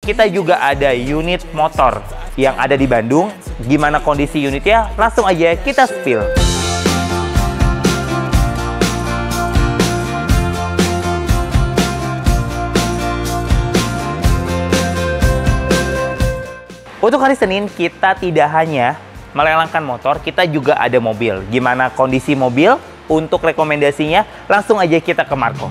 kita juga ada unit motor yang ada di Bandung. Gimana kondisi unitnya? Langsung aja kita spill. Untuk hari Senin, kita tidak hanya melelangkan motor, kita juga ada mobil. Gimana kondisi mobil? Untuk rekomendasinya, langsung aja kita ke Marco.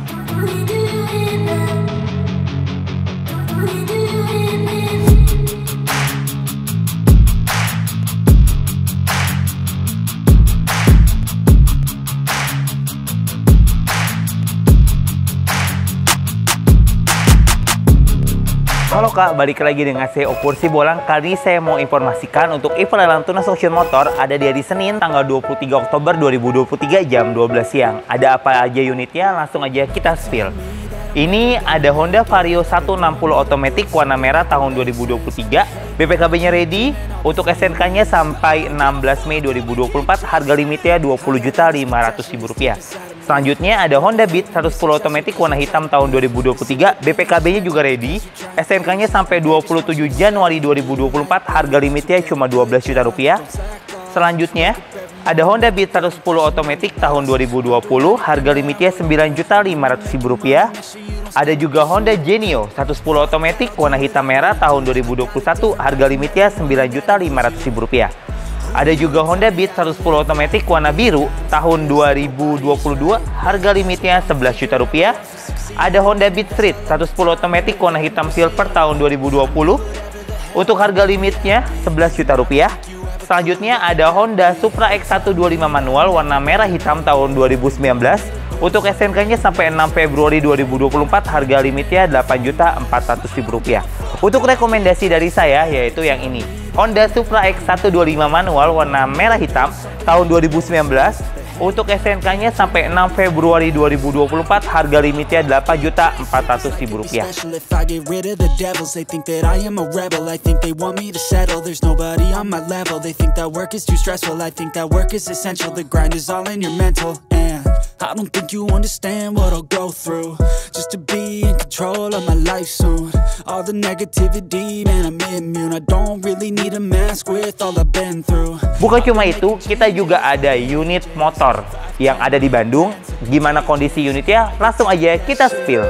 Halo Kak, balik lagi dengan saya Opur Sibolang. Kali ini saya mau informasikan untuk event lelang tunas auction motor ada di hari Senin tanggal 23 Oktober 2023 jam 12 siang. Ada apa aja unitnya? Langsung aja kita spill. Ini ada Honda Vario 160 Automatic warna merah tahun 2023. BPKB-nya ready. Untuk SNK-nya sampai 16 Mei 2024. Harga limitnya Rp20.500.000. Selanjutnya ada Honda Beat 110 Automatic warna hitam tahun 2023. BPKB-nya juga ready. SNK-nya sampai 27 Januari 2024. Harga limitnya cuma Rp12 juta. Selanjutnya ada Honda Beat 110 Automatic tahun 2020. Harga limitnya Rp9.500.000. Ada juga Honda Genio 110 Automatic warna hitam merah tahun 2021. Harga limitnya Rp9.500.000. Ada juga Honda Beat 110 Automatic warna biru tahun 2022, harga limitnya Rp11 juta. Ada Honda Beat Street 110 Automatic warna hitam silver tahun 2020, untuk harga limitnya Rp11 juta. Selanjutnya ada Honda Supra X125 manual warna merah hitam tahun 2019, untuk SNK-nya sampai 6 Februari 2024, harga limitnya Rp8.400.000. Untuk rekomendasi dari saya yaitu yang ini. Honda Supra X125 manual warna merah hitam tahun 2019. Untuk SNK-nya sampai 6 Februari 2024, harga limitnya Rp8.400.000. I don't think you understand what I'll go through just to be in control of my life soon. All the negativity, man, I'm immune. I don't really need a mask with all I've been through. Bukan cuma itu, kita juga ada unit motor yang ada di Bandung. Gimana kondisi unitnya? Langsung aja kita spill.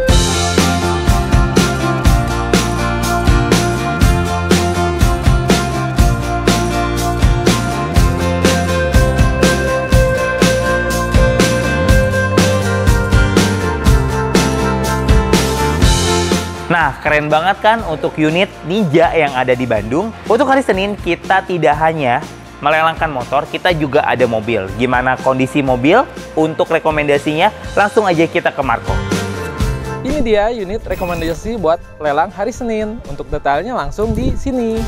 Nah, keren banget kan untuk unit Ninja yang ada di Bandung. Untuk hari Senin, kita tidak hanya melelangkan motor, kita juga ada mobil. Gimana kondisi mobil? Untuk rekomendasinya, langsung aja kita ke Marco. Ini dia unit rekomendasi buat lelang hari Senin. Untuk detailnya langsung di sini.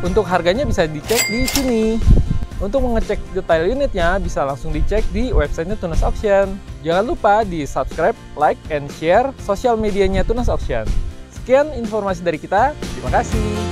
Untuk harganya bisa dicek di sini. Untuk mengecek detail unitnya bisa langsung dicek di websitenya Tunas Auction. Jangan lupa di subscribe, like, and share sosial medianya Tunas Auction. Sekian informasi dari kita. Terima kasih.